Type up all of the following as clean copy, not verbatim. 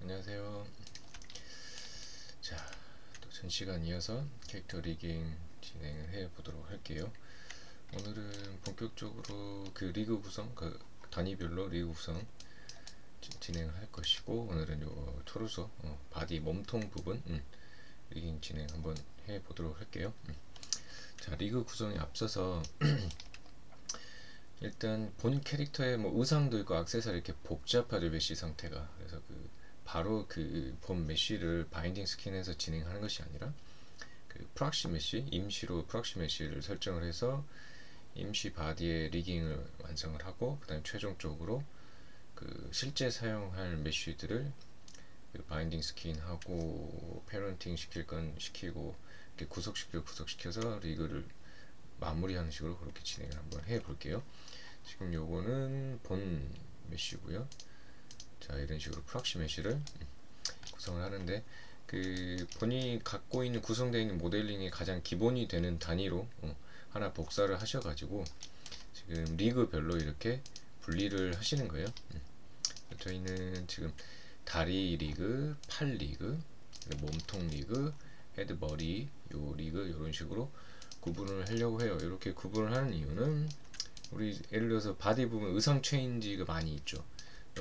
안녕하세요. 자, 또 전 시간 이어서 캐릭터 리깅 진행을 해 보도록 할게요. 오늘은 본격적으로 그 리그 구성, 그 단위별로 리그 구성 진행을 할 것이고, 오늘은 요 토르소, 바디 몸통 부분 리깅 진행 한번 해 보도록 할게요. 자, 리그 구성에 앞서서 일단 본 캐릭터의 뭐 의상도 있고 액세서리 이렇게 복잡하죠, 메시 상태가. 그래서 바로 그 본 메시를 바인딩 스킨에서 진행하는 것이 아니라 그 프락시 메시, 임시로 프락시 메시를 설정을 해서 임시 바디의 리깅을 완성을 하고, 그 다음에 최종적으로 그 실제 사용할 메쉬들을 그 바인딩 스킨하고 페런팅 시킬 건 시키고 이렇게 구석시켜서 리그를 마무리하는 식으로 그렇게 진행을 한번 해 볼게요. 지금 요거는 본 메쉬고요. 자, 이런 식으로 프락시 메쉬를 구성을 하는데, 그 본인이 갖고 있는 구성되어 있는 모델링의 가장 기본이 되는 단위로 하나 복사를 하셔가지고 지금 리그별로 이렇게 분리를 하시는 거예요. 저희는 지금 다리 리그, 팔 리그, 몸통 리그, 헤드 머리 요 리그 이런 식으로 구분을 하려고 해요. 이렇게 구분을 하는 이유는 우리 예를 들어서 바디 부분 의상 체인지가 많이 있죠.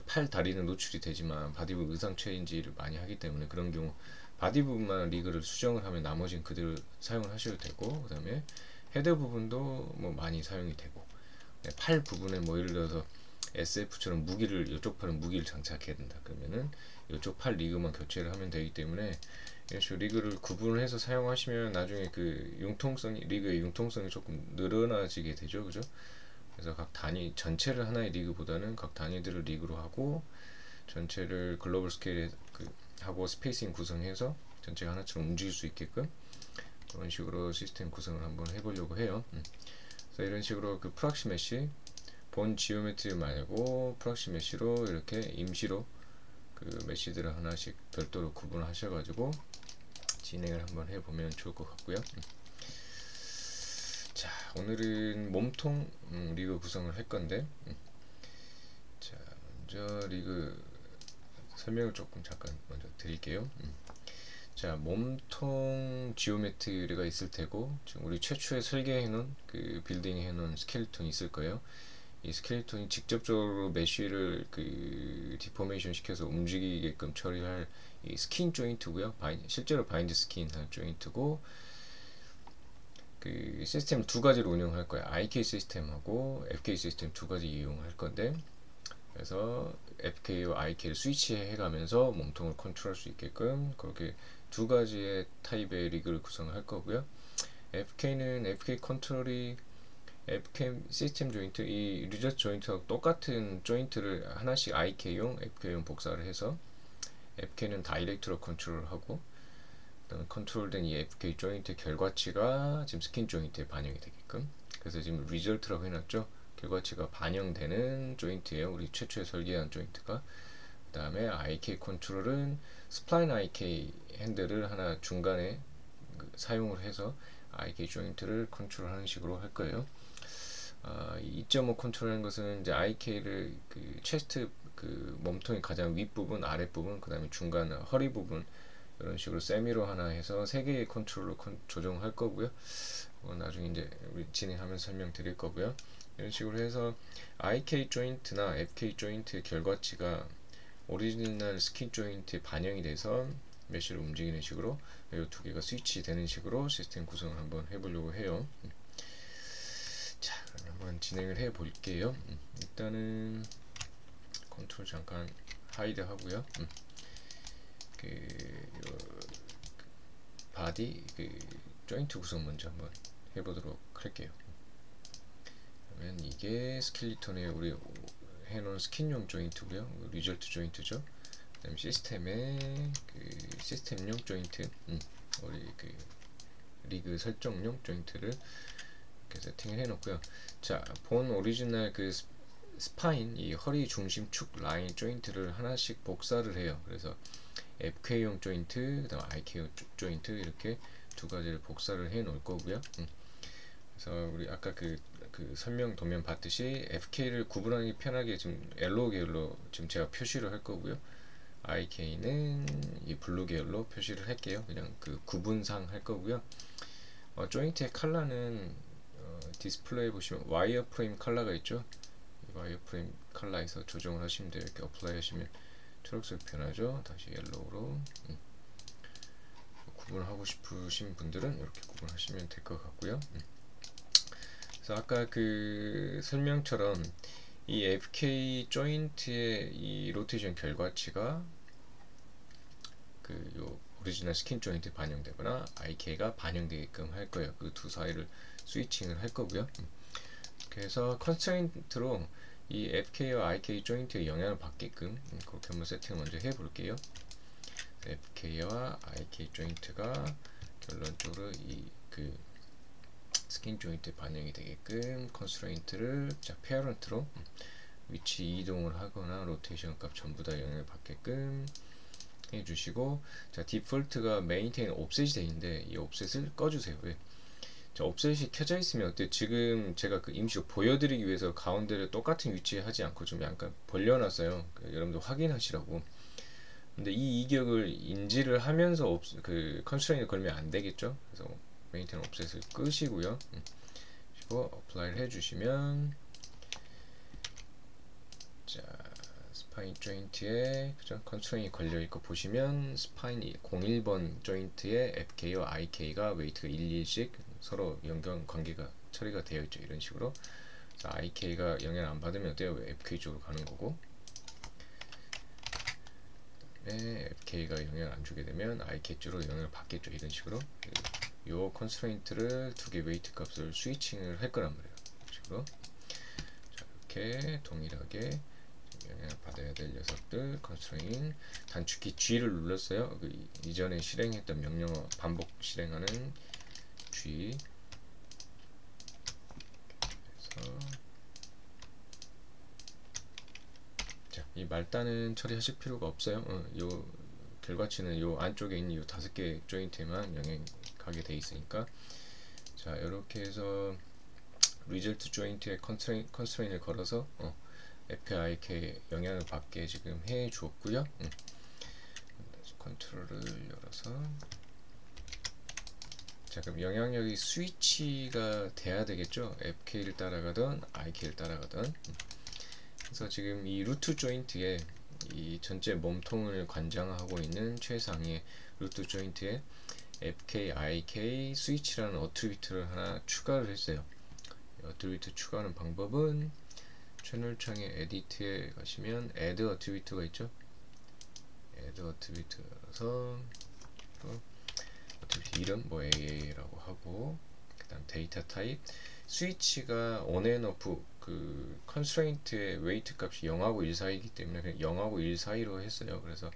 팔 다리는 노출이 되지만 바디 부분 의상 체인지를 많이 하기 때문에, 그런 경우 바디 부분만 리그를 수정을 하면 나머지는 그대로 사용을 하셔도 되고, 그 다음에 헤드 부분도 뭐 많이 사용이 되고, 팔 부분에 뭐 예를 들어서 SF처럼 무기를, 이쪽 팔은 무기를 장착해야 된다 그러면은 이쪽 팔 리그만 교체를 하면 되기 때문에, 이런 식으로 리그를 구분을 해서 사용하시면 나중에 그 융통성이, 리그의 융통성이 조금 늘어나지게 되죠, 그죠? 그래서 각 단위 전체를 하나의 리그보다는 각 단위들을 리그로 하고, 전체를 글로벌 스케일에 하고 스페이싱 구성해서 전체가 하나처럼 움직일 수 있게끔 그런 식으로 시스템 구성을 한번 해보려고 해요. 그래서 이런 식으로 그 프락시 메시, 본 지오메트리 말고 프락시 메시로 이렇게 임시로 그 메시들을 하나씩 별도로 구분하셔가지고 진행을 한번 해보면 좋을 것 같고요. 자, 오늘은 몸통 리그 구성을 할 건데, 자, 먼저 리그 설명을 조금 잠깐 먼저 드릴게요. 자, 몸통 지오메트리가 있을 테고, 지금 우리 최초에 설계해놓은 그 빌딩 해놓은 스켈레톤이 있을 거예요. 이 스켈레톤이 직접적으로 메쉬를 그 디포메이션 시켜서 움직이게끔 처리할 이 스킨 조인트고요. 실제로 바인드 스킨 할 조인트고, 그 시스템 두 가지로 운영할 거예요. IK 시스템하고 FK 시스템 두 가지 이용할 건데, 그래서 FK와 IK를 스위치해 가면서 몸통을 컨트롤할 수 있게끔 그렇게 두 가지의 타입의 리그를 구성할 거고요. FK는 FK 컨트롤이 FK 시스템 조인트, 이 리저트 조인트하고 똑같은 조인트를 하나씩 IK용, FK용 복사를 해서 FK는 다이렉트로 컨트롤하고, 컨트롤된 이 FK 조인트 결과치가 지금 스킨 조인트에 반영이 되게끔, 그래서 지금 리절트라고 해놨죠. 결과치가 반영되는 조인트예요. 우리 최초에 설계한 조인트가. 그 다음에 IK 컨트롤은 스플라인 IK 핸들을 하나 중간에 사용을 해서 IK 조인트를 컨트롤하는 식으로 할 거예요. 2.5 컨트롤하는 것은 이제 IK를 그 체스트, 그 몸통의 가장 윗부분, 아랫부분, 그 다음에 중간 허리 부분, 이런 식으로 세미로 하나 해서 세 개의 컨트롤로 조정할 거고요. 나중에 이제 우리 진행하면서 설명드릴 거고요. 이런 식으로 해서 IK 조인트나 FK 조인트의 결과치가 오리지널 스킨 조인트에 반영이 돼서 메쉬를 움직이는 식으로 이 두 개가 스위치 되는 식으로 시스템 구성을 한번 해보려고 해요. 자, 그럼 한번 진행을 해 볼게요. 일단은 컨트롤 잠깐 하이드 하고요. 바디 조인트 구성 먼저 한번 해보도록 할게요. 그러면 이게 스켈리톤에 우리 해놓은 스킨용 조인트고요. 리절트 조인트죠. 그다음 시스템의 시스템용 조인트, 우리 리그 설정용 조인트를 이렇게 세팅을 해놓고요. 자, 본 오리지널 스파인, 이 허리 중심축 라인 조인트를 하나씩 복사를 해요. 그래서 FK용 조인트, 그다음 IK용 조인트, 이렇게 두 가지를 복사를 해 놓을 거고요. 그래서 우리 아까 그 설명 도면 봤듯이 FK를 구분하기 편하게 지금 옐로우 계열로 지금 제가 표시를 할 거고요. IK는 이 블루 계열로 표시를 할게요. 그냥 그 구분상 할 거고요. 조인트의 컬러는 디스플레이 보시면 와이어 프레임 컬러가 있죠. 이 와이어 프레임 컬러에서 조정을 하시면 돼요. 이렇게 어플라이 하시면 초록색 변하죠. 다시 옐로우로 구분하고 싶으신 분들은 이렇게 구분하시면 될 것 같고요. 그래서 아까 그 설명처럼 이 FK 조인트의 이 로테이션 결과치가 그 요 오리지널 스킨 조인트 반영되거나 IK가 반영되게끔 할 거예요. 그 두 사이를 스위칭을 할 거고요. 그래서 컨스트레인트로 이 FK와 IK 조인트에 영향을 받게끔 그렇게 한번 세팅을 먼저 해볼게요. FK와 IK 조인트가 결론적으로 이 그 스킨 조인트 반영이 되게끔 컨스트레인트를 자 페어런트로 위치 이동을 하거나 로테이션 값 전부 다 영향을 받게끔 해주시고, 자 디폴트가 메인테인 옵셋이 되어 있는데 이 옵셋을 꺼주세요. 왜? 자 옵셋이 켜져 있으면 어때? 지금 제가 그 임시로 보여드리기 위해서 가운데를 똑같은 위치에 하지 않고 좀 약간 벌려놨어요. 여러분들 확인하시라고. 근데 이 이격을 인지를 하면서 그 컨스트레인트 걸면 안 되겠죠? 그래서 메인테인 옵셋을 끄시고요. 그리고 어플라이를 해주시면, 자 스파인 조인트에 그죠? 컨스트레인이 걸려있고 보시면 스파인 01번 조인트에 FK와 IK가 웨이트가 1,2씩 서로 연관 관계가 처리가 되어 있죠. 이런 식으로. 자, IK가 영향 안 받으면 어때요? FK 쪽으로 가는 거고, FK가 영향을 안 주게 되면 IK 쪽으로 영향을 받겠죠. 이런 식으로. 요 컨스트레인트를 두 개 웨이트 값을 스위칭을 할 거란 말이에요. 이런 식으로. 자, 이렇게 동일하게 영향을 받아야 될 녀석들 컨스트레인 단축키 G를 눌렀어요. 그 이전에 실행했던 명령어 반복 실행하는 G. 그래서 자, 이 말단은 처리하실 필요가 없어요. 요 결과치는 요 안쪽에 있는 요 5개 조인트에만 영향 가게 돼 있으니까. 자, 이렇게 해서 리절트 조인트에 컨스트레인을 걸어서 FIK 영향을 받게 지금 해 주었고요. 다시 컨트롤을 열어서, 자 그럼 영향력이 스위치가 돼야 되겠죠. FK를 따라가던 IK를 따라가던. 그래서 지금 이 루트 조인트에 이 전체 몸통을 관장하고 있는 최상의 루트 조인트에 FK, IK 스위치라는 어트리뷰트를 하나 추가를 했어요. 어트리뷰트 추가하는 방법은 채널창에 에디트에 가시면 add 어트리뷰트가 있죠. add 어트리뷰트라서 어트리뷰트 이름 뭐 AA라고 하고, 그 다음 데이터 타입 스위치가 온앤오프 그 컨스트레인트의 웨이트 값이 0하고 1 사이이기 때문에 그냥 0하고 1 사이로 했어요. 그래서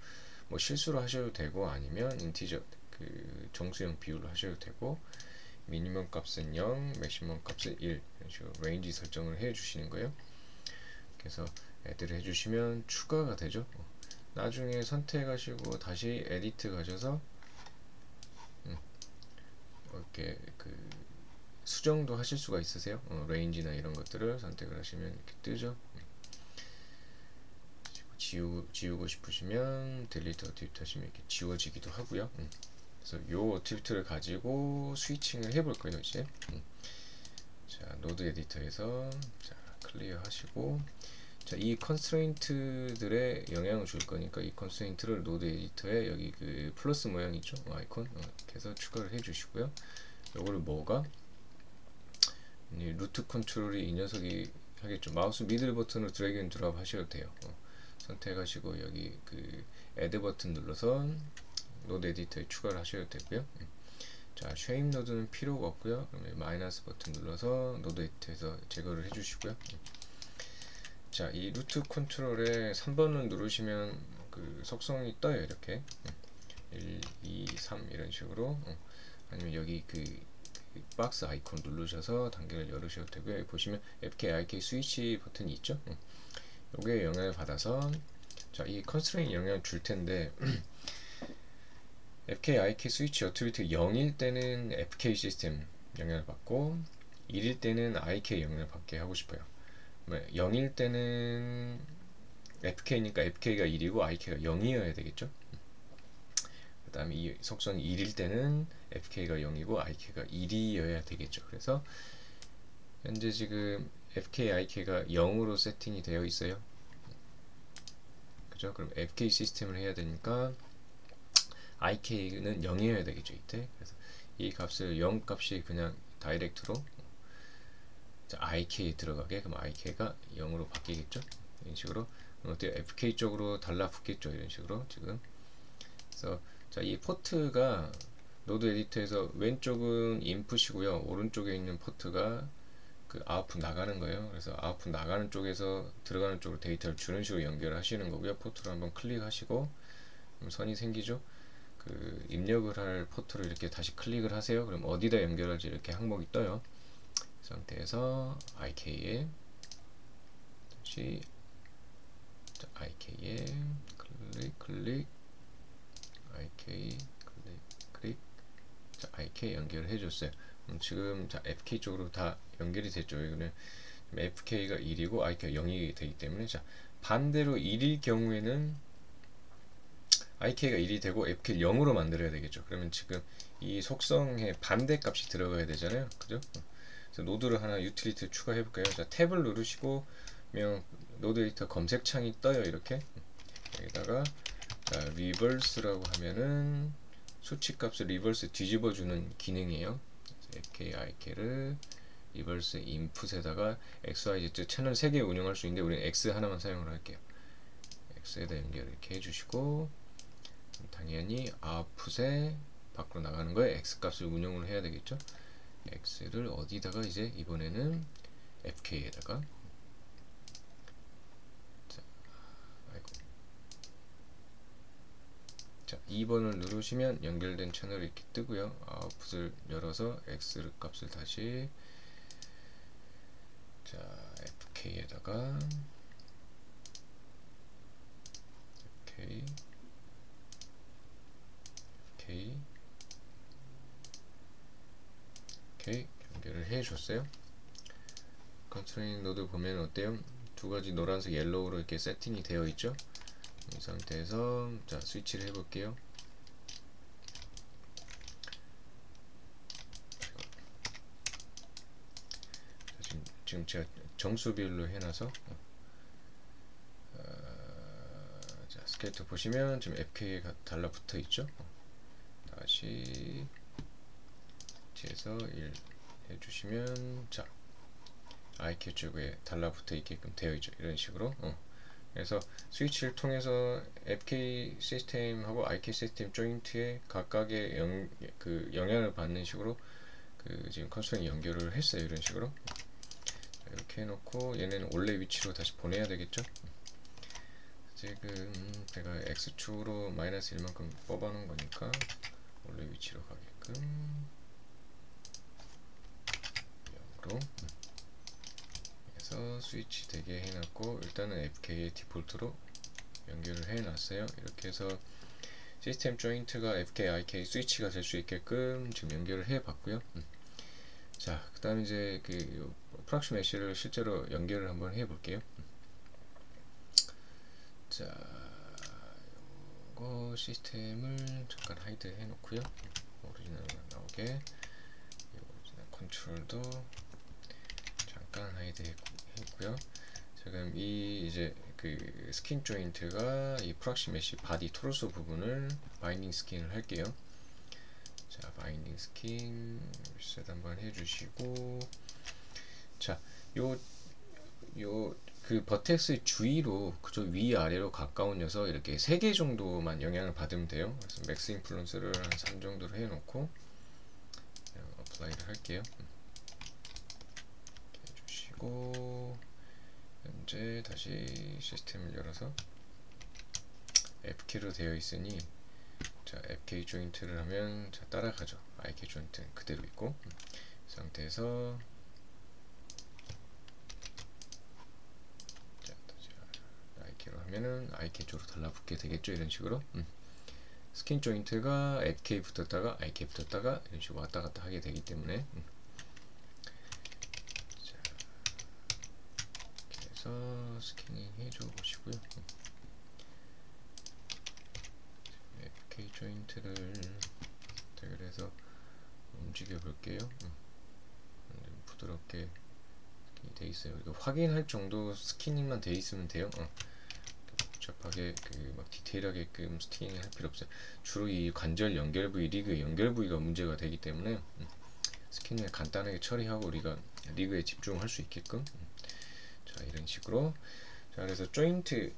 뭐 실수로 하셔도 되고 아니면 인티저 그 정수형 비율로 하셔도 되고, 미니멈 값은 0, 맥시멈 값은 1 이런 식으로 레인지 설정을 해 주시는 거예요. 그래서 add를 해주시면 추가가 되죠. 나중에 선택하시고 다시 에디트 가셔서 이렇게 그 수정도 하실 수가 있으세요. 레인지나 이런 것들을 선택을 하시면 이렇게 뜨죠. 지우고 싶으시면 딜리트 어트리뷰트 하시면 이렇게 지워지기도 하고요. 그래서 요 어트리뷰트를 가지고 스위칭을 해볼 거예요. 이제 자 노드 에디터에서 자 클리어 하시고, 자, 이 컨스트레인트들의 영향을 줄 거니까 이 컨스트레인트를 노드 에디터에 여기 그 플러스 모양 있죠? 아이콘 이렇게 해서 추가를 해 주시고요. 요거를 뭐가 이 루트 컨트롤이 이 녀석이 하겠죠. 마우스 미들 버튼으로 드래그 앤 드롭 하셔도 돼요. 선택하시고 여기 그 애드 버튼 눌러서 노드 에디터에 추가를 하셔도 되고요. 자, 쉐입 노드는 필요가 없고요. 그러면 마이너스 버튼 눌러서 노드 에디터에서 제거를 해 주시고요. 자, 이 루트 컨트롤에 3번을 누르시면 그 속성이 떠요. 이렇게 1, 2, 3 이런 식으로. 아니면 여기 그 박스 아이콘 누르셔서 단계를 열으셔도 되고요. 여기 보시면 FK, IK 스위치 버튼이 있죠. 요게 영향을 받아서, 자, 이 컨스트레인 영향을 줄 텐데 FK, IK 스위치 어트리뷰트 0일 때는 FK 시스템 영향을 받고 1일 때는 IK 영향을 받게 하고 싶어요. 0일 때는 FK니까 FK가 1이고 IK가 0이어야 되겠죠. 그 다음에 이 속성이 1일 때는 FK가 0이고 IK가 1이어야 되겠죠. 그래서 현재 지금 FK, IK가 0으로 세팅이 되어 있어요. 그죠? 그럼 FK 시스템을 해야 되니까 IK는 0이어야 되겠죠. 이때. 그래서 이 값을 0 값이 그냥 다이렉트로 IK에 들어가게, 그럼 IK가 0으로 바뀌겠죠. 이런 식으로. 그럼 어때요? FK 쪽으로 달라붙겠죠. 이런 식으로 지금. 그래서 자, 이 포트가 노드 에디터에서 왼쪽은 인풋이고요. 오른쪽에 있는 포트가 그 아웃풋 나가는 거예요. 그래서 아웃풋 나가는 쪽에서 들어가는 쪽으로 데이터를 주는 식으로 연결하시는 거고요. 포트로 한번 클릭하시고 그럼 선이 생기죠. 그 입력을 할 포트를 이렇게 다시 클릭을 하세요. 그럼 어디다 연결할지 이렇게 항목이 떠요. 이 상태에서 IK에 다시 IK에 클릭 IK 클릭 자, IK 연결을 해줬어요. 지금 자, FK 쪽으로 다 연결이 됐죠. 이거는 FK가 1이고 IK가 0이 되기 때문에 자, 반대로 1일 경우에는 IK가 1이 되고 FK를 0으로 만들어야 되겠죠. 그러면 지금 이 속성에 반대 값이 들어가야 되잖아요. 그죠? 그래서 노드를 하나 유틸리티 추가해 볼까요? 자, 탭을 누르시고 노드 에디터 검색창이 떠요. 이렇게 여기다가 자, 리버스라고 하면은 수치값을 리버스 뒤집어주는 기능이에요. FK, IK를 리버스 인풋에다가 XYZ 채널 3개 운영할 수 있는데 우리는 X 하나만 사용을 할게요. X에다 연결 이렇게 해주시고 당연히 아웃풋에 밖으로 나가는 거에 X 값을 운영을 해야 되겠죠. X를 어디다가 이제 이번에는 FK에다가 자, 2번을 누르시면 연결된 채널이 이렇게 뜨고요. 아웃풋을 열어서 X 값을 다시 자, FK에다가 FK 연결을 해줬어요. 컨스트레인 노드 보면 어때요? 두 가지 노란색 옐로우로 이렇게 세팅이 되어 있죠. 이 상태에서 자, 스위치를 해볼게요. 지금 제가 정수비율로 해놔서 자, 스케이터 보시면 지금 FK가 달라붙어 있죠. 다시 뒤에서 1 해주시면 자, IK 쪽에 달라붙어 있게끔 되어 있죠. 이런 식으로. 그래서 스위치를 통해서 FK 시스템하고 IK 시스템 조인트에 각각의 영향을 받는 식으로 그 지금 컨스트레인 연결을 했어요. 이런 식으로. 이렇게 해놓고 얘네는 원래 위치로 다시 보내야 되겠죠. 지금 제가 X축으로 마이너스 1만큼 뽑아 놓은 거니까 원래 위치로 가게끔 0으로 해서 스위치 되게 해놨고 일단은 FK의 디폴트로 연결을 해놨어요. 이렇게 해서 시스템 조인트가 FK, IK 스위치가 될 수 있게끔 지금 연결을 해봤고요. 자, 그 다음 이제 그 프락시 메쉬를 실제로 연결을 한번 해볼게요. 자, 요거 시스템을 잠깐 하이드 해놓고요. 오리지널로 나오게 오리지널 컨트롤도 잠깐 하이드 했고요. 지금 이 이제 그 스킨 조인트가 이 프락시 메쉬 바디 토르소 부분을 바인딩 스킨을 할게요. 자, 바인딩 스킨 리셋 한번 해주시고 자, 그 버텍스의 주위로 그저 위아래로 가까운 녀석 이렇게 3개 정도만 영향을 받으면 돼요. 그래서 맥스 인플루언스를 한 3 정도로 해놓고 어플라이를 할게요. 이렇게 해주시고 현재 다시 시스템을 열어서 FK로 되어 있으니 자, FK 조인트를 하면 자, 따라가죠. IK 조인트는 그대로 있고 이 상태에서 IK로 하면은 IK 쪽으로 달라붙게 되겠죠. 이런 식으로 스킨 조인트가 FK 붙었다가 IK 붙었다가 이런 식으로 왔다 갔다 하게 되기 때문에 자, 이렇게 해서 스캐닝 해줘 보시고요. 조인트를 그래서 움직여 볼게요. 부드럽게 돼 있어요. 이거 확인할 정도 스키닝만 돼 있으면 돼요. 복잡하게 막 디테일하게끔 스키닝 할 필요 없어요. 주로 이 관절 연결 부위, 리그 연결 부위가 문제가 되기 때문에 스키닝을 간단하게 처리하고 우리가 리그에 집중할 수 있게끔 자 이런 식으로. 자 그래서 조인트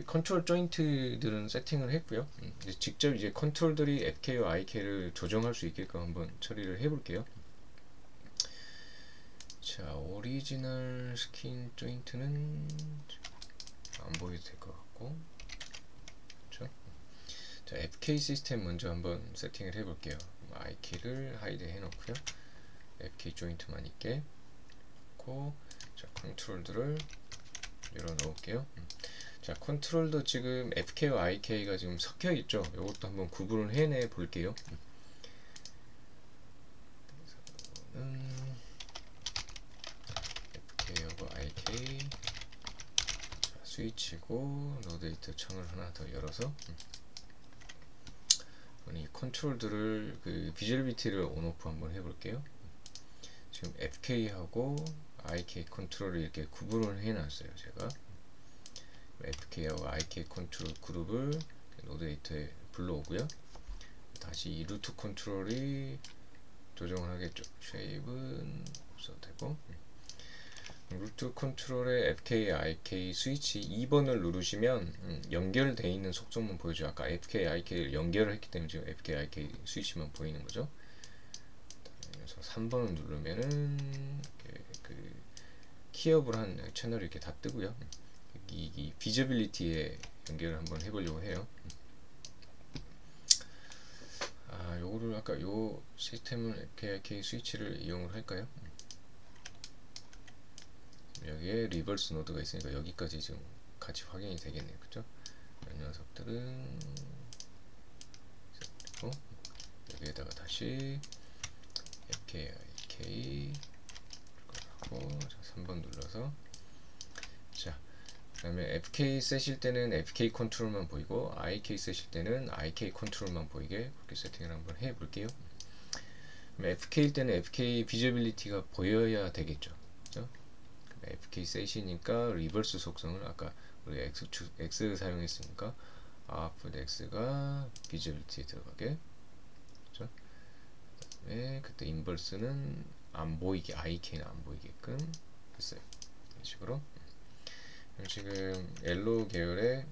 컨트롤 조인트들은 세팅을 했고요. 이제 직접 이제 컨트롤들이 FK와 IK를 조정할 수 있게끔 한번 처리를 해볼게요. 자 오리지널 스킨 조인트는 안 보여도 될 것 같고, 그렇죠? 자 FK 시스템 먼저 한번 세팅을 해볼게요. IK를 하이드 해놓고요. FK 조인트만 있게 놓고, 자 컨트롤들을 열어 놓을게요. 자 컨트롤도 지금 FK와 IK가 지금 섞여 있죠. 이것도 한번 구분을 해내 볼게요. FK하고 IK, 자, 스위치고 노데이터 창을 하나 더 열어서 이 컨트롤들을 비주얼비티를 온오프 한번 해볼게요. 지금 FK하고 IK 컨트롤을 이렇게 구분을 해놨어요. 제가 FK하고 IK 컨트롤 그룹을 노데이터에 불러오고요. 다시 이 루트 컨트롤이 조정을 하겠죠. 쉐입은 없어도 되고, 루트 컨트롤의 FK, IK 스위치 2번을 누르시면 연결되어 있는 속성만 보여줘요. 아까 FK, IK를 연결을 했기 때문에 지금 FK, IK 스위치만 보이는 거죠. 그래서 3번을 누르면은 키업을 한 채널이 이렇게 다 뜨고요. 이 비저빌리티에 연결을 한번 해보려고 해요. 요거를 아까 요 시스템을 FKIK 스위치를 이용을 할까요? 여기에 리버스 노드가 있으니까 여기까지 지금 같이 확인이 되겠네요. 그죠? 이 녀석들은 여기에다가 다시 FKIK 하고 3번 눌러서, 자 그 다음에 FK 쓰실 때는 FK 컨트롤만 보이고 IK 쓰실 때는 IK 컨트롤만 보이게 그렇게 세팅을 한번 해 볼게요. FK일 때는 FK 비저빌리티가 보여야 되겠죠. 그죠? FK 셋이니까 리버스 속성을 아까 우리 X 사용했으니까 아웃풋 X가 비저빌리티에 들어가게, 그죠? 그다음에 그때 인버스는 안 보이게, IK는 안 보이게끔 했어요. 이런 식으로. 지금 옐로우 계열의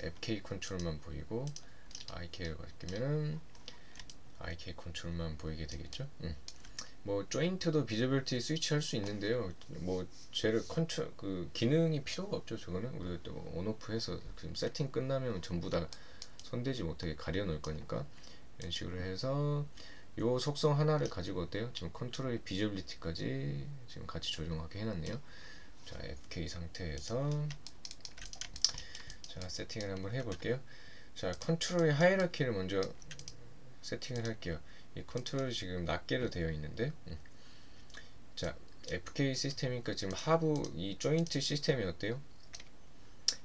FK 컨트롤만 보이고 IK를 바뀌면은 IK 컨트롤만 보이게 되겠죠. 뭐 조인트도 비저빌리티 스위치 할 수 있는데요. 뭐 쟤를 컨트롤 기능이 필요가 없죠. 저거는 우리가 또 온오프 해서 지금 세팅 끝나면 전부 다 손대지 못하게 가려 놓을 거니까 이런 식으로 해서 요 속성 하나를 가지고 어때요? 지금 컨트롤의 비저빌리티까지 지금 같이 조정하게 해놨네요. 자 FK 상태에서 자 세팅을 한번 해볼게요. 자 컨트롤의 하이라키를 먼저 세팅을 할게요. 이 컨트롤이 지금 낱개로 되어 있는데, 자 FK 시스템이니까 지금 하부 이 조인트 시스템이 어때요?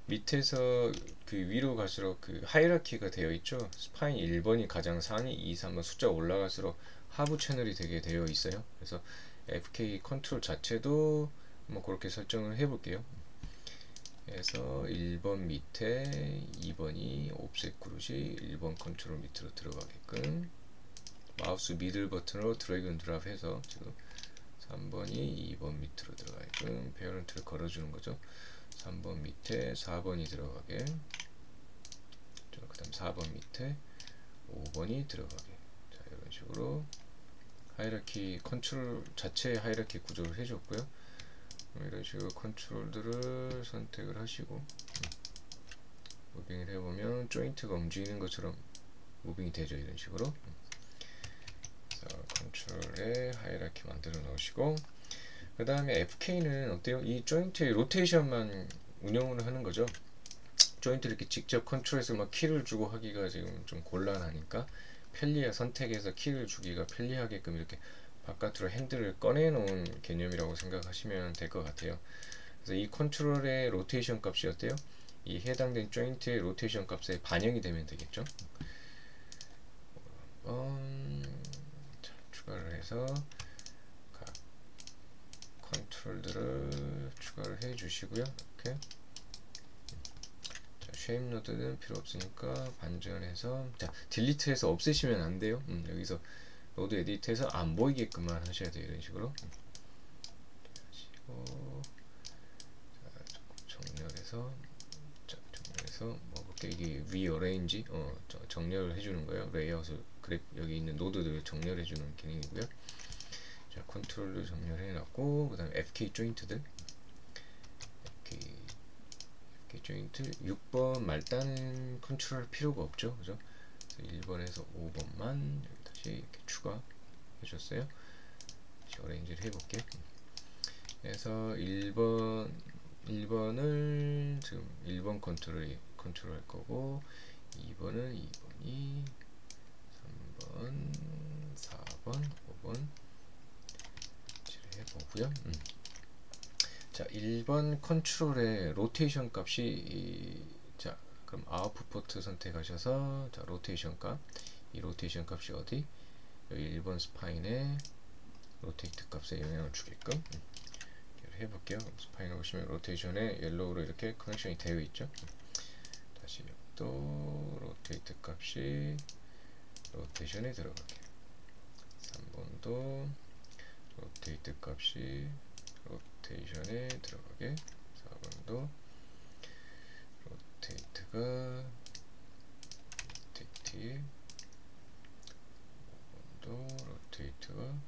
밑에서 위로 갈수록 하이라키가 되어 있죠. 스파인 1번이 가장 상위, 2, 3번 숫자 올라갈수록 하부 채널이 되게 되어 있어요. 그래서 FK 컨트롤 자체도 뭐 그렇게 설정을 해볼게요. 그래서 1번 밑에 2번이 옵셋 그룹이 1번 컨트롤 밑으로 들어가게끔 마우스 미들 버튼으로 드래그 앤 드랍 해서 지금 3번이 2번 밑으로 들어가게끔 페어런트를 걸어주는 거죠. 3번 밑에 4번이 들어가게, 그 다음 4번 밑에 5번이 들어가게. 자 이런 식으로 하이라키 컨트롤 자체의 하이라키 구조를 해줬고요. 이런 식으로 컨트롤들을 선택을 하시고 무빙을 해보면 조인트가 움직이는 것처럼 무빙이 되죠. 이런 식으로. 컨트롤에 하이라키 만들어 놓으시고, 그 다음에 FK는 어때요? 이 조인트의 로테이션만 운영을 하는 거죠. 조인트 이렇게 직접 컨트롤해서 막 키를 주고 하기가 지금 좀 곤란하니까 선택해서 키를 주기가 편리하게끔 이렇게 바깥으로 핸들을 꺼내 놓은 개념이라고 생각하시면 될 것 같아요. 그래서 이 컨트롤의 로테이션 값이 어때요? 이 해당된 조인트의 로테이션 값에 반영이 되면 되겠죠. 자, 추가를 해서 각 컨트롤들을 추가를 해 주시고요. 이렇게 쉐입 노드는 필요 없으니까 반전해서, 자, 딜리트해서 없애시면 안 돼요. 여기서 노드 에디트해서 안 보이게끔만 하셔야 돼요. 이런 식으로 하시고, 자, 정렬해서, 자, 정렬해서 뭐 볼게. 이게 rearrange, 정렬을 해주는 거예요. 레이아웃을 여기 있는 노드들을 정렬해주는 기능이고요. 자, 컨트롤을 정렬해놨고, 그 다음에 FK 조인트들, FK 조인트 6번 말단은 컨트롤 필요가 없죠, 그죠? 1번에서 5번만 다시 이렇게 추가해 줬어요. 다시 어레인지를 해볼게요. 그래서 1번을 지금 1번 컨트롤 할 거고, 2번은 2번이, 3번, 4번, 5번 해보고요. 자, 1번 컨트롤의 로테이션 값이, 자, 그럼 아웃풋 포트 선택하셔서, 자, 로테이션 값, 이 로테이션 값이 어디? 여기 1번 스파인의 로테이트 값에 영향을 주게끔 해볼게요. 스파인을 보시면 로테이션에 옐로우로 이렇게 커넥션이 되어 있죠. 다시 또 로테이트 값이 로테이션에 들어가게, 3번도 로테이트 값이 로테이션에 들어가게, 4번도 로테이트가 로테이트에, 5번도 로테이트가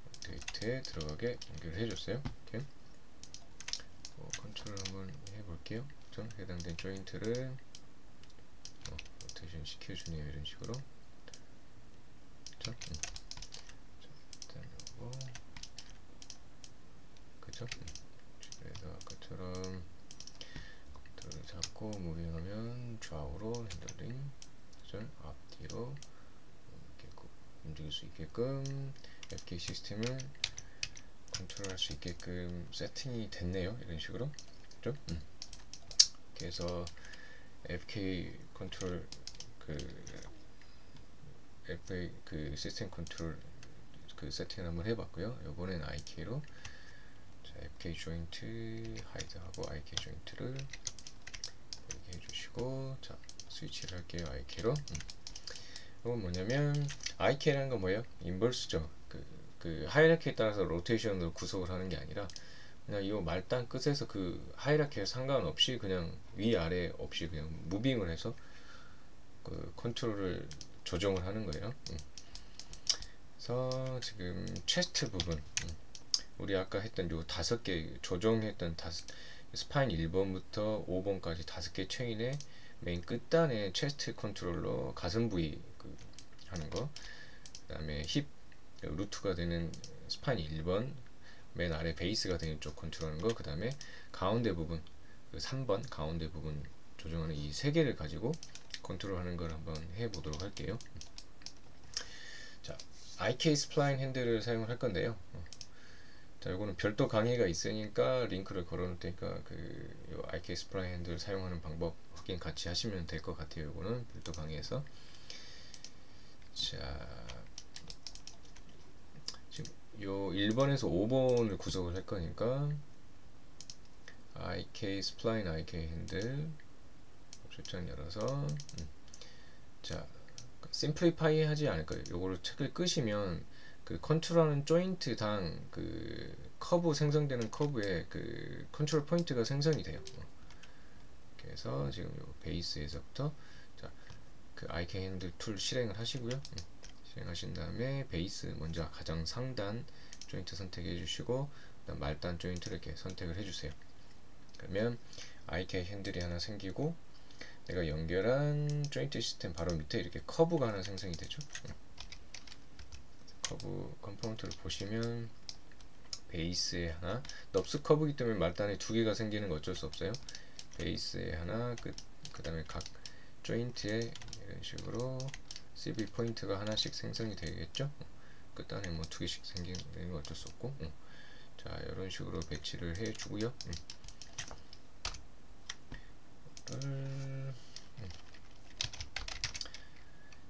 로테이트에 들어가게 연결해 줬어요. 이렇게 컨트롤 한번 해볼게요. 좀 해당된 조인트를 로테이션 시켜주네요. 이런 식으로. 그쵸? 일단 요거, 그쵸? 그래서 아까처럼 컨트롤을 잡고 무빙하면 좌우로 핸들링, 그쵸? 앞뒤로 이렇게 움직일 수 있게끔 FK 시스템을 컨트롤할 수 있게끔 세팅이 됐네요. 이런 식으로. 그죠? 그래서 FK 컨트롤, FK 시스템 컨트롤 세팅을 한번 해봤고요. 요번엔 IK로, 자, FK 조인트 하이드하고 IK 조인트를 이렇게 해주시고, 자, 스위치를 할게요. IK로. 이건 뭐냐면, IK라는 건 뭐예요? 인버스죠. 그 하이라키에 따라서 로테이션으로 구속을 하는 게 아니라, 그냥 이 말단 끝에서 그 하이라키에 상관없이 그냥 위아래 없이 그냥 무빙을 해서 그 컨트롤을 조정을 하는 거예요. 그래서 지금 체스트 부분, 우리 아까 했던 요 5개 조정했던 스파인 1번부터 5번까지 5개 체인의 메인 끝단에 체스트 컨트롤러 가슴 부위 하는 거, 그 다음에 힙 루트가 되는 스파인 1번 맨 아래 베이스가 되는 쪽 컨트롤하는 거, 그 다음에 가운데 부분, 3번 가운데 부분 조정하는 이 3개를 가지고 컨트롤하는 걸 한번 해보도록 할게요. 자, IK 스플라인 핸들을 사용을 할 건데요. 자, 요거는 별도 강의가 있으니까 링크를 걸어 놓을 테니까 요 IK 스플라인 핸들 사용하는 방법 확인 같이 하시면 될 것 같아요. 요거는 별도 강의에서. 자, 지금 요 1번에서 5번을 구속을 할 거니까 IK 스플라인 IK 핸들 출장 열어서, 자, 심플리파이 하지 않을 거예요. 요거를 책을 끄시면 그 컨트롤하는 조인트당 그 커브 생성되는 커브에 그 컨트롤 포인트가 생성이 돼요. 그래서 지금 요 베이스에서부터, 자, 그 IK 핸들 툴 실행을 하시고요. 실행하신 다음에 베이스 먼저 가장 상단 조인트 선택해 주시고, 그다음 말단 조인트를 이렇게 선택을 해 주세요. 그러면 IK 핸들이 하나 생기고, 내가 연결한 조인트 시스템 바로 밑에 이렇게 커브가 하나 생성이 되죠. 커브 컴포넌트를 보시면 베이스에 하나, 넙스 커브이기 때문에 말단에 2개가 생기는 거 어쩔 수 없어요. 베이스에 하나, 그 다음에 각 조인트에 이런 식으로 CV 포인트가 하나씩 생성이 되겠죠. 끝단에 뭐 2개씩 생기는 거 어쩔 수 없고, 자, 이런 식으로 배치를 해 주고요.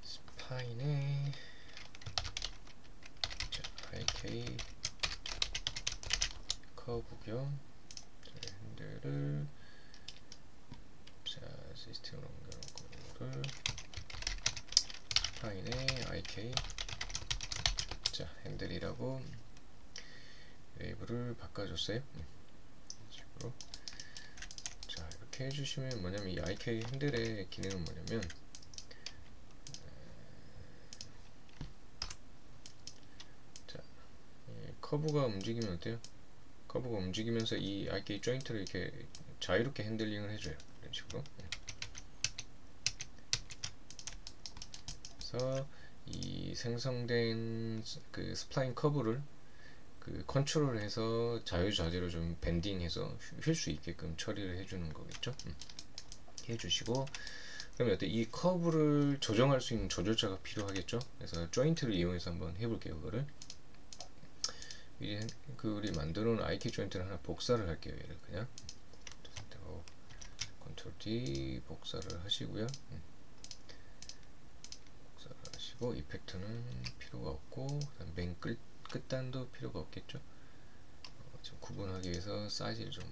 스파인 파인에 자, IK 커브 겸 핸들을 자 시스템으로 옮겨놓은 거를 파인에 IK 자 핸들이라고 웨이브를 바꿔줬어요. 식으로 자 이렇게 해주시면 뭐냐면 이 IK 핸들의 기능은 뭐냐면 자 커브가 움직이면 어때요? 커브가 움직이면서 이 IK 조인트를 이렇게 자유롭게 핸들링을 해줘요. 이런 식으로. 그래서 이 생성된 그 스플라인 커브를 그 컨트롤해서 자유자재로 좀 밴딩해서 휠 수 있게끔 처리를 해주는 거겠죠. 해주시고 그러면 어때? 이 커브를 조정할 수 있는 조절자가 필요하겠죠. 그래서 조인트를 이용해서 한번 해볼게요. 그거를 우리 만들어 놓은 IK 조인트를 하나 복사를 할게요. 얘를 그냥 컨트롤 D 복사를 하시고요. 복사를 하시고 이펙트는 필요가 없고 맨 끝단도 필요가 없겠죠. 좀 구분하기 위해서 사이즈를 좀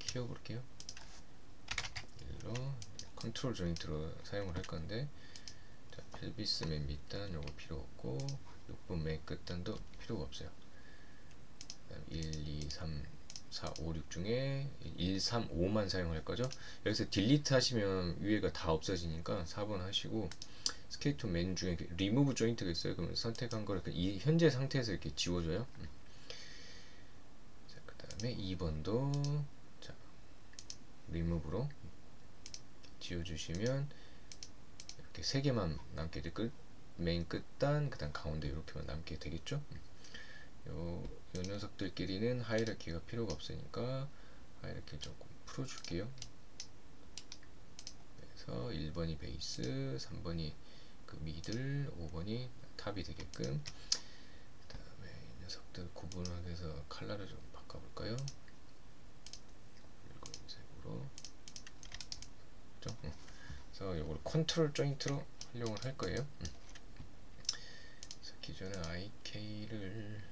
키워볼게요. 일로 컨트롤 조인트로 사용을 할 건데 자, 펠비스 맨 밑단 요거 필요 없고 6번 맨 끝단도 필요가 없어요. 1, 2, 3, 4, 5, 6 중에 1, 3, 5만 사용할 거죠. 여기서 딜리트 하시면 위에가 다 없어지니까 4번 하시고 스케이트 맨 중에 리무브 조인트가 있어요. 그러면 선택한 거를 이 현재 상태에서 이렇게 지워줘요. 자, 그 다음에 2번도 자, 리무브로 지워주시면 이렇게 3개만 남게 돼. 메인 끝단, 그 다음 가운데 이렇게만 남게 되겠죠. 요 녀석들끼리는 하이라키가 필요가 없으니까 하이라키를 조금 풀어줄게요. 그래서 1번이 베이스, 3번이 그 미들, 5번이 탑이 되게끔. 그 다음에 이 녀석들 구분하기 위해서 컬러를 좀 바꿔볼까요? 붉은색으로. 그래서 이걸 컨트롤 조인트로 활용을 할 거예요. 그래서 기존에 IK를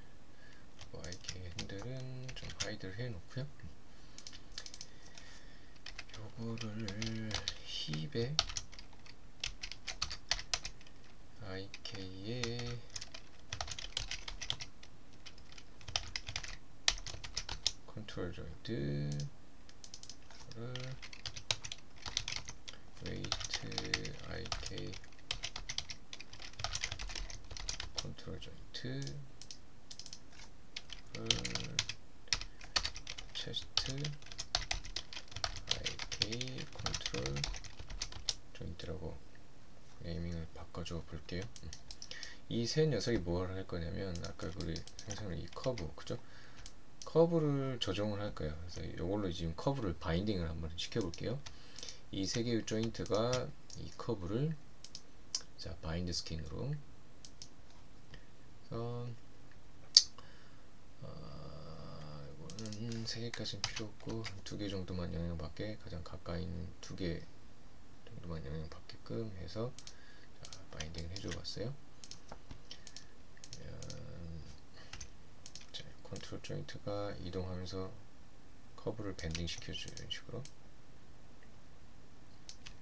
IK 핸들은 좀 하이드를 해 놓고요. 요거를 힙에 IK에 컨트롤 조인트를 웨이트 IK 컨트롤 조인트 체스트 IK 컨트롤 조인트라고 네이밍을 바꿔줘 볼게요. 이 세 녀석이 뭘 할 거냐면 아까 우리 생성한 이 커브 그죠? 커브를 조정을 할 거예요. 그래서 이걸로 지금 커브를 바인딩을 한번 시켜볼게요. 이 세 개의 조인트가 이 커브를 자 바인드 스킨으로 그래서 이거는 3개까지는 필요 없고 2개 정도만 영향받게 가장 가까이 있는 2개 정도만 영향받게끔 해서 자, 바인딩을 해줘 봤어요. 자, 컨트롤 조인트가 이동하면서 커브를 밴딩 시켜줘요. 이런 식으로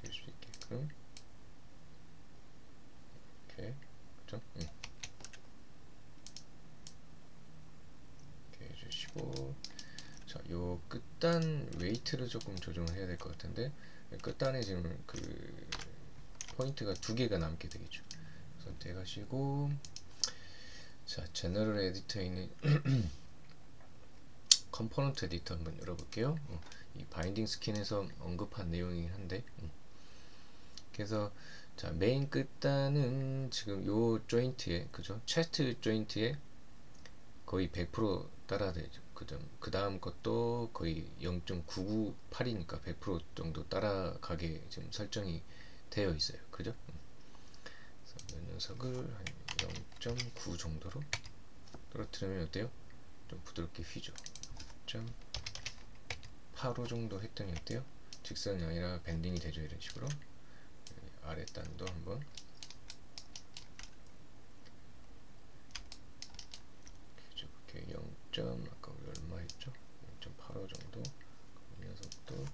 될 수 있게끔 이렇게 그죠? 이렇게 해주시고 자, 요 끝단 웨이트를 조금 조정을 해야 될 것 같은데 끝단에 지금 그 포인트가 2개가 남게 되겠죠. 선택하시고 자 제너럴 에디터에 있는 컴포넌트 에디터 한번 열어볼게요. 이 바인딩 스킨에서 언급한 내용이긴 한데 그래서 자 메인 끝단은 지금 요 조인트에 그죠? 체스트 조인트에 거의 100% 따라되죠. 그 다음 것도 거의 0.998이니까 100% 정도 따라가게 지금 설정이 되어 있어요. 그죠? 그래서 이 녀석을 한 0.9 정도로 떨어뜨리면 어때요? 좀 부드럽게 휘죠. 0.85 정도 했더니 어때요? 직선이 아니라 밴딩이 되죠. 이런 식으로 아랫단도 한번 이게 0. 아까 우리 얼마 했죠? 0.85 정도. 이 녀석도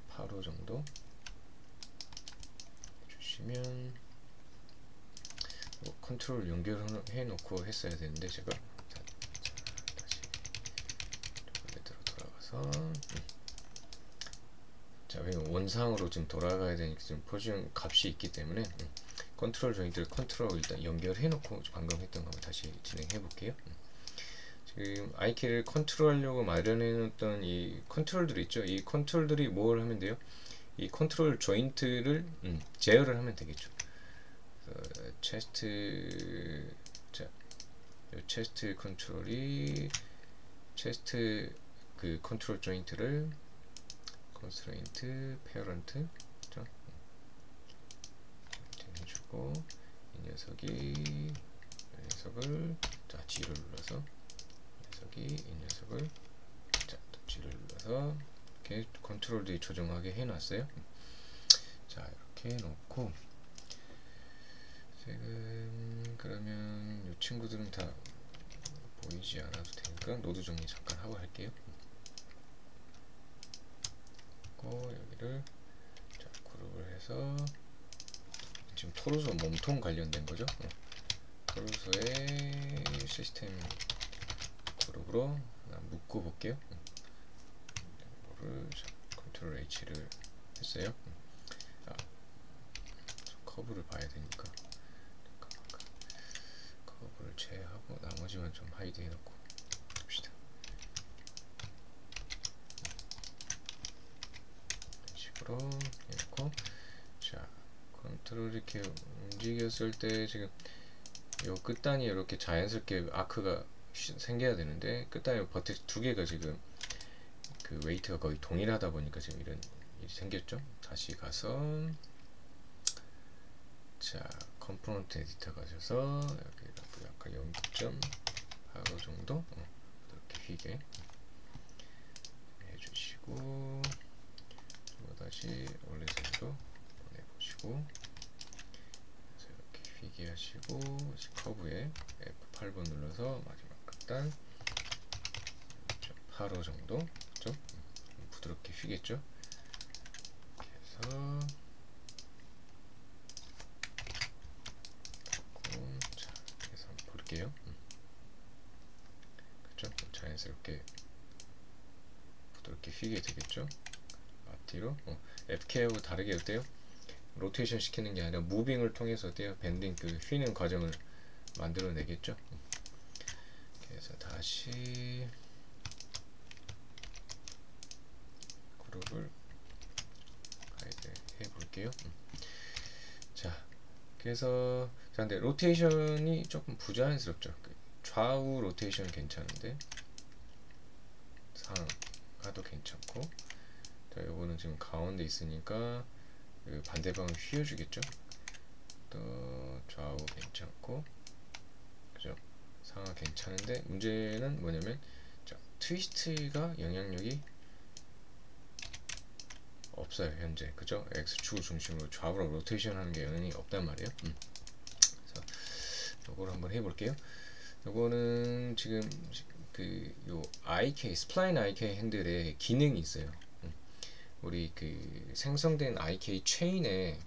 0.85 정도 주시면 컨트롤 연결해 놓고 했어야 되는데 제가 다시 레드로 돌아가서 자, 원상으로 지금 돌아가야 되니까 지금 포지션 값이 있기 때문에 컨트롤 조인트를 컨트롤 일단 연결해 놓고 방금 했던 거 다시 진행해 볼게요. 지금 IK를 컨트롤하려고 마련해 놓던 이 컨트롤들 있죠. 이 컨트롤들이 뭘 하면 돼요? 이 컨트롤 조인트를 제어를 하면 되겠죠. 체스트, 자, 요 체스트 컨트롤이 체스트 그 컨트롤 조인트를 컨스트레인트 페어런트 해주고 이 녀석을 자 G를 눌러서 이 녀석을 자 또 G를 눌러서 이렇게 컨트롤들이 조정하게 해놨어요. 자 이렇게 해놓고 지금 그러면 이 친구들은 다 보이지 않아도 되니까 노드 정리 잠깐 하고 할게요. 여기를 자 그룹을 해서 지금 토르소 몸통 관련된 거죠. 토르소의 시스템 그룹으로 묶어 볼게요. 이거를 컨트롤 H를 했어요. 커브를 봐야 되니까 커브를 제외하고 나머지만 좀 하이드 해놓고 봅시다. 이런 식으로 해놓고 자 컨트롤 이렇게 움직였을 때 지금 요 끝단이 이렇게 자연스럽게 아크가 생겨야 되는데 끝단에 버튼 두 개가 지금 그 웨이트가 거의 동일하다 보니까 지금 이런 일이 생겼죠. 다시 가서 자 컴포넌트 에디터 가셔서 여기 약간 0.85 정도 이렇게 휘게 해주시고 다시 원래 색으로 보내보시고 이렇게 휘게 하시고 커브에 F8번 눌러서 마지막 끝단 0.85 정도 그죠? 부드럽게 휘겠죠? 이렇게 해서 자, 그래서 한번 볼게요. 그죠? 자연스럽게 부드럽게 휘게 되겠죠? 앞뒤로 FK하고 다르게 어때요? 로테이션 시키는 게 아니라 무빙을 통해서 어때요? 밴딩 그 휘는 과정을 만들어 내겠죠? 그래서 다시 그룹을 가이드 해 볼게요. 자, 그래서 자, 근데 로테이션이 조금 부자연스럽죠. 좌우 로테이션 괜찮은데 상하도 괜찮고 자, 요거는 지금 가운데 있으니까 반대방을 휘어주겠죠. 또 좌우 괜찮고 그죠? 상하 괜찮은데 문제는 뭐냐면 자, 트위스트가 영향력이 없어요 현재. 그죠? X축을 중심으로 좌우로 로테이션 하는 게 영향이 없단 말이에요. 그래서 요거를 한번 해볼게요. 요거는 지금 요 IK 스플라인 IK 핸들에 기능이 있어요. 우리 그 생성된 IK 체인의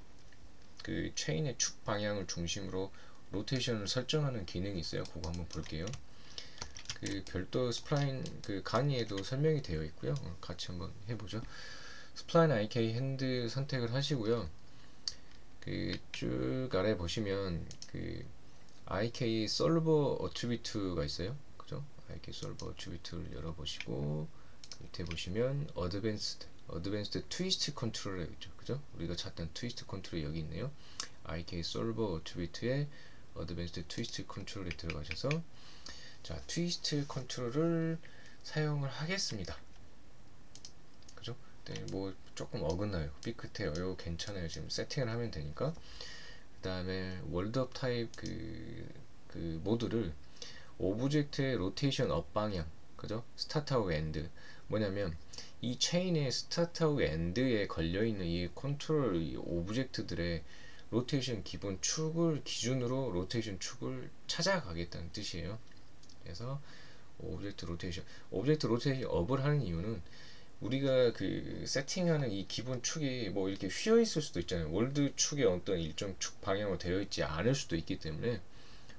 그 체인의 축 방향을 중심으로 로테이션을 설정하는 기능이 있어요. 그거 한번 볼게요. 그 별도 스플라인 그 강의에도 설명이 되어 있고요. 같이 한번 해보죠. 스플라인 IK 핸드 선택을 하시고요. 그 쭉 아래 보시면 그 IK 솔버 어트리뷰트가 있어요. 그죠? IK 솔버 어트리뷰트를 열어보시고 밑에 보시면 어드밴스드 트위스트 컨트롤러 있죠. 그죠? 우리가 찾던 트위스트 컨트롤이 여기 있네요. IK 솔버 어트리뷰트에 어드밴스드 트위스트 컨트롤에 들어가셔서 자 트위스트 컨트롤을 사용을 하겠습니다. 그죠? 네, 뭐 조금 어긋나요. 삐끗해요. 이거 괜찮아요. 지금 세팅을 하면 되니까. 그 다음에 월드업 타입 그 모드를 오브젝트의 로테이션 업 방향 그죠? 스타트하고 엔드 뭐냐면 이 체인의 스타트하고 엔드에 걸려있는 이 컨트롤 이 오브젝트들의 로테이션 기본 축을 기준으로 로테이션 축을 찾아가겠다는 뜻이에요. 그래서 오브젝트 로테이션 업을 하는 이유는 우리가 그 세팅하는 이 기본 축이 뭐 이렇게 휘어 있을 수도 있잖아요. 월드 축의 어떤 일정 축 방향으로 되어 있지 않을 수도 있기 때문에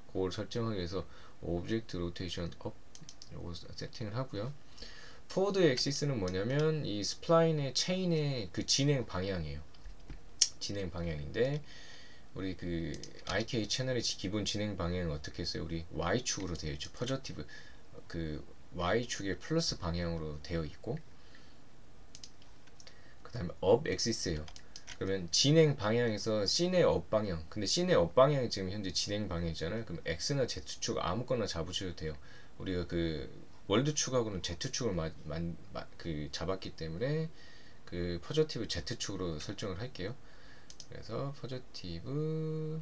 그걸 설정하기 위해서 오브젝트 로테이션 업 요거 세팅을 하고요. 포워드 엑시스는 뭐냐면 이 스플라인의 체인의 그 진행 방향이에요. 진행 방향인데 우리 그 IK 채널의 기본 진행 방향은 어떻게 했어요? 우리 Y축으로 되어 있죠. 포저티브 그 Y축의 플러스 방향으로 되어 있고, 그 다음에 업 엑시스예요. 그러면 진행 방향에서 C의 업 방향, 근데 C의 업 방향이 지금 현재 진행 방향이잖아요. 그럼 X나 Z축 아무거나 잡으셔도 돼요. 우리가 그 월드축하고는 Z축을 그 잡았기 때문에 그 포저티브 Z축으로 설정을 할게요. 그래서 포저티브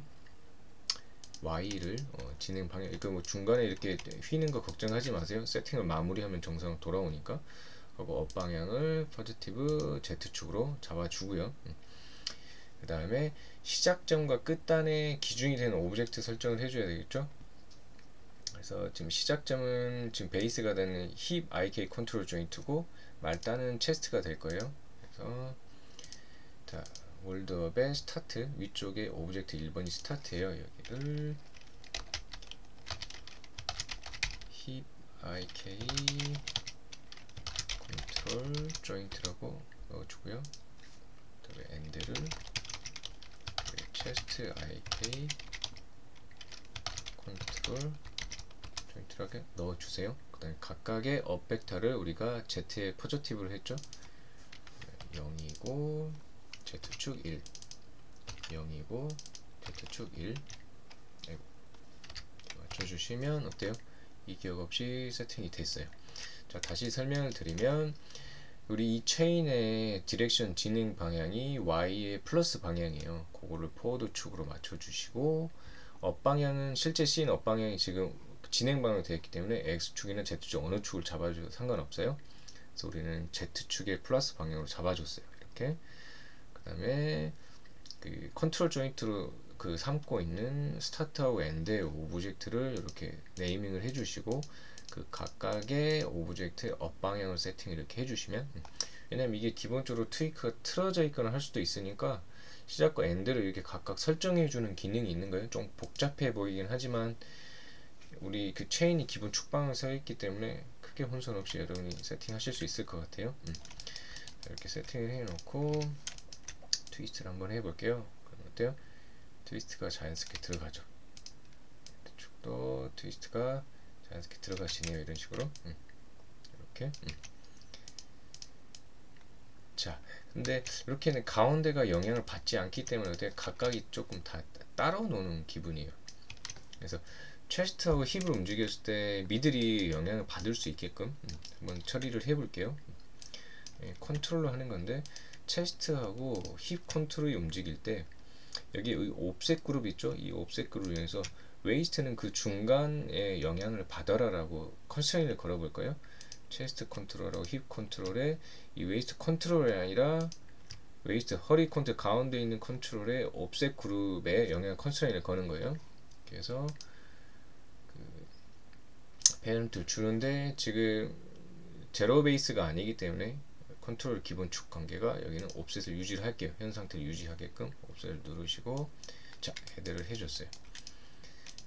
Y를 진행 방향, 그러니까 뭐 중간에 이렇게 휘는 거 걱정하지 마세요. 세팅을 마무리하면 정상 돌아오니까. 하고 업 방향을 포지티브 Z축으로 잡아주고요. 그 다음에 시작점과 끝단의 기준이 되는 오브젝트 설정을 해줘야 되겠죠. 그래서 지금 시작점은 지금 베이스가 되는 힙 IK 컨트롤 조인트고 말단은 체스트가 될 거예요. 그래서 자 월드업의 스타트 위쪽에 오브젝트 1번이 스타트예요. 여기를 힙 IK 컨트롤 조인트라고 넣어주고요. 그다음에 엔드를 체스트 IK 컨트롤 조인트라게 넣어주세요. 그 다음에 각각의 업 벡터를 우리가 Z에 포저티브를 했죠. 0이고 Z축 1 0이고 Z축 1 맞춰주시면 어때요? 이 기억 없이 세팅이 됐어요. 자, 다시 설명을 드리면 우리 이 체인의 디렉션 진행 방향이 Y의 플러스 방향이에요. 그거를 포워드 축으로 맞춰주시고 업 방향은 실제 씬 업 방향이 지금 진행 방향이 되어 있기 때문에 X축이나 Z축 어느 축을 잡아줘도 상관없어요. 그래서 우리는 Z축의 플러스 방향으로 잡아줬어요. 이렇게. 그 다음에 그 컨트롤 조인트로 그 삼고 있는 스타트하고 엔드의 오브젝트를 이렇게 네이밍을 해주시고 그 각각의 오브젝트 업 방향을 세팅 이렇게 해주시면 왜냐면 이게 기본적으로 트위크가 틀어져 있거나 할 수도 있으니까 시작과 엔드를 이렇게 각각 설정해주는 기능이 있는 거예요. 좀 복잡해 보이긴 하지만 우리 그 체인이 기본 축방을 서 있기 때문에 크게 혼선 없이 여러분이 세팅하실 수 있을 것 같아요. 이렇게 세팅을 해놓고 트위스트를 한번 해볼게요. 그럼 어때요? 트위스트가 자연스럽게 들어가죠. 축도 트위스트가 자연스럽게 들어가시네요. 이런 식으로 이렇게 자, 근데 이렇게는 가운데가 영향을 받지 않기 때문에 각각이 조금 다 따로 노는 기분이에요. 그래서 체스트하고 힙을 움직였을 때 미들이 영향을 받을 수 있게끔 한번 처리를 해볼게요. 컨트롤로 하는 건데 체스트하고 힙 컨트롤이 움직일 때 여기 옵셋 그룹 있죠? 이 옵셋 그룹을 이용해서 웨이스트는 그 중간에 영향을 받아라라고 컨스트레인을 걸어볼 거예요. 체스트 컨트롤하고 힙 컨트롤에 이 웨이스트 컨트롤이 아니라 웨이스트 허리 컨트롤 가운데 있는 컨트롤에 옵셋 그룹에 영향 컨스트레인을 거는 거예요. 그래서 그 페넌트를 주는데 지금 제로 베이스가 아니기 때문에 컨트롤 기본 축 관계가 여기는 옵셋을 유지를 할게요. 현 상태를 유지하게끔 옵셋을 누르시고 자 헤드를 해줬어요.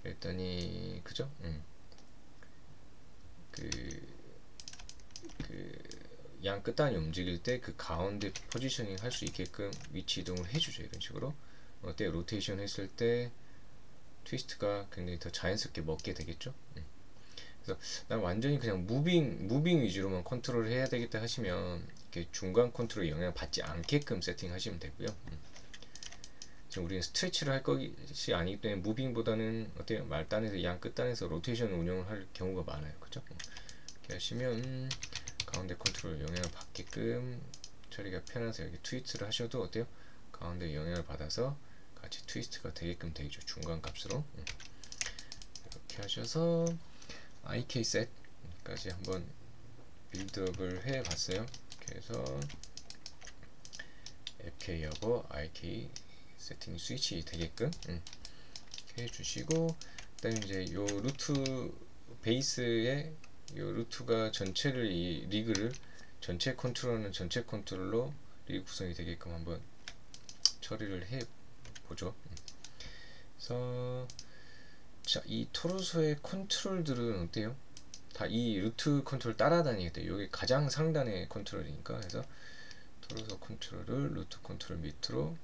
그랬더니 그죠? 양 끝단이 움직일 때 그 가운데 포지셔닝 할 수 있게끔 위치 이동을 해주죠. 이런 식으로 어때 로테이션 했을 때 트위스트가 굉장히 더 자연스럽게 먹게 되겠죠. 그래서 난 완전히 그냥 무빙 위주로만 컨트롤을 해야 되겠다 하시면 이렇게 중간 컨트롤 영향을 받지 않게끔 세팅하시면 되고요. 지금 우리는 스트레치를 할 것이 아니기 때문에 무빙보다는 어때요? 말단에서 양 끝단에서 로테이션 운영을 할 경우가 많아요. 그죠? 이렇게 하시면 가운데 컨트롤 영향을 받게끔 처리가 편해서 여기 트위스트를 하셔도 어때요? 가운데 영향을 받아서 같이 트위스트가 되게끔 되죠. 중간 값으로 이렇게 하셔서 IK 셋까지 한번 빌드업을 해봤어요. 그래서 FK하고 IK 세팅 스위치 되게끔 해주시고, 그다음에 이제 요 루트 베이스에 이 루트가 전체를 이 리그를 전체 컨트롤은 전체 컨트롤로 리그 구성이 되게끔 한번 처리를 해 보죠. 그래서 자, 이 토르소의 컨트롤들은 어때요? 다 이 루트 컨트롤 따라다니겠다. 이게 가장 상단의 컨트롤이니까. 그래서 토르소 컨트롤을 루트 컨트롤 밑으로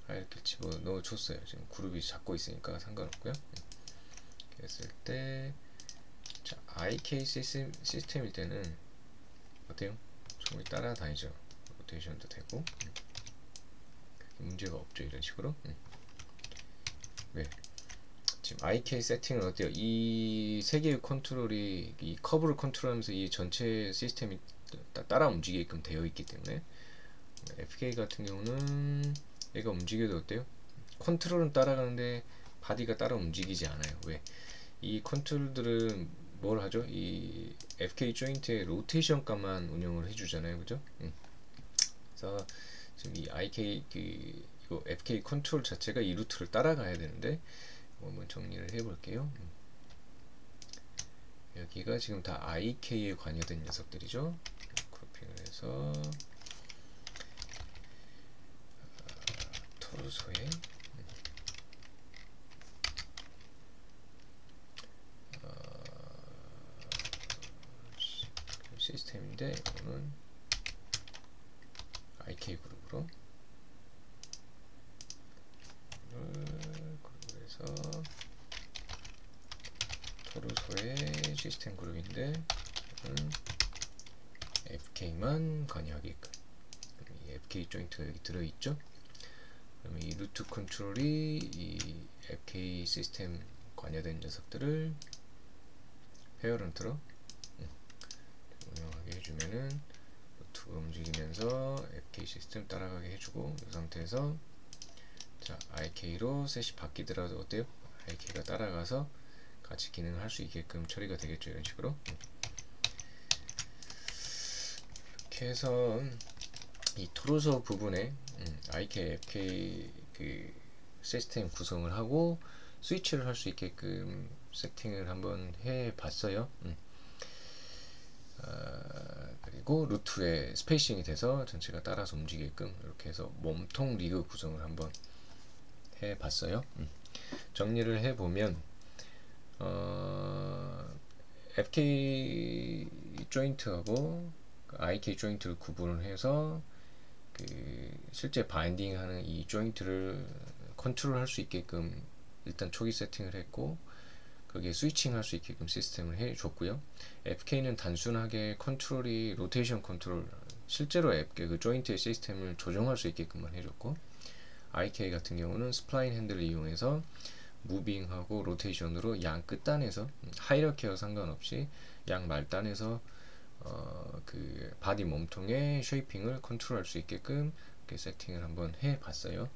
이렇게 집어 넣어 줬어요. 지금 그룹이 잡고 있으니까 상관없고요. 했을 때, 자, IK 시스템일 때는 어때요? 조금 따라다니죠. 로테이션도 되고 문제가 없죠. 이런 식으로. 왜? 지금 IK 세팅은 어때요? 이 세 개의 컨트롤이 이 커브를 컨트롤하면서 이 전체 시스템이 따라 움직이게끔 되어 있기 때문에 FK 같은 경우는 얘가 움직여도 어때요? 컨트롤은 따라가는데 바디가 따라 움직이지 않아요. 왜? 이 컨트롤들은 뭘 하죠? 이 FK 조인트의 로테이션 값만 운영을 해주잖아요, 그죠? 그래서 지금 이 IK 이거 FK 컨트롤 자체가 이 루트를 따라가야 되는데 한번 정리를 해볼게요. 여기가 지금 다 IK에 관여된 녀석들이죠. 크로핑을 해서 토르소에 시스템인데 이거는 IK 그룹으로 그룹에서 토르소의 시스템 그룹인데 이거는 FK만 관여하게끔 이 FK 조인트가 여기 들어있죠. 그러면 이 루트 컨트롤이 이 FK 시스템 관여된 녀석들을 페어런트로 운영하게 해주면은 루트가 움직이면서 FK 시스템 따라가게 해주고 이 상태에서 자 IK로 셋이 바뀌더라도 어때요? IK가 따라가서 같이 기능을 할 수 있게끔 처리가 되겠죠. 이런 식으로 이렇게 해서 이 토르소 부분에 IK, FK 그 시스템 구성을 하고 스위치를 할 수 있게끔 세팅을 한번 해 봤어요. 그리고 루트에 스페이싱이 돼서 전체가 따라서 움직이게끔 이렇게 해서 몸통 리그 구성을 한번 해 봤어요. 정리를 해 보면 FK 조인트하고 IK 조인트를 구분을 해서 그 실제 바인딩하는 이 조인트를 컨트롤할 수 있게끔 일단 초기 세팅을 했고 거기에 스위칭 할 수 있게끔 시스템을 해줬고요. FK는 단순하게 컨트롤이 로테이션 컨트롤 실제로 FK 그 조인트의 시스템을 조정할 수 있게끔만 해줬고 IK 같은 경우는 스플라인 핸들을 이용해서 무빙하고 로테이션으로 양 끝단에서 하이러키와 상관없이 양 말단에서 그 바디 몸통의 쉐이핑을 컨트롤할 수 있게끔 이렇게 세팅을 한번 해봤어요.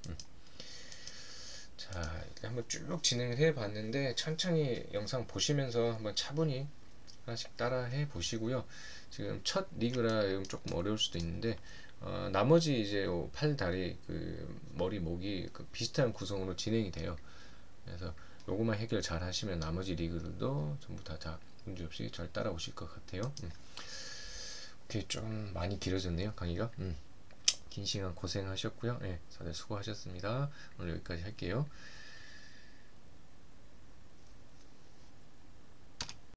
자, 한번 쭉 진행을 해봤는데 천천히 영상 보시면서 한번 차분히 하나씩 따라 해보시고요. 지금 첫 리그라 조금 어려울 수도 있는데 나머지 이제 팔, 다리, 그 머리, 목이 그 비슷한 구성으로 진행이 돼요. 그래서 요거만 해결 잘 하시면 나머지 리그들도 전부 다 문제없이 잘 따라오실 것 같아요. 오케이, 좀 많이 길어졌네요, 강의가. 긴 시간 고생하셨고요. 네, 다들 수고하셨습니다. 오늘 여기까지 할게요.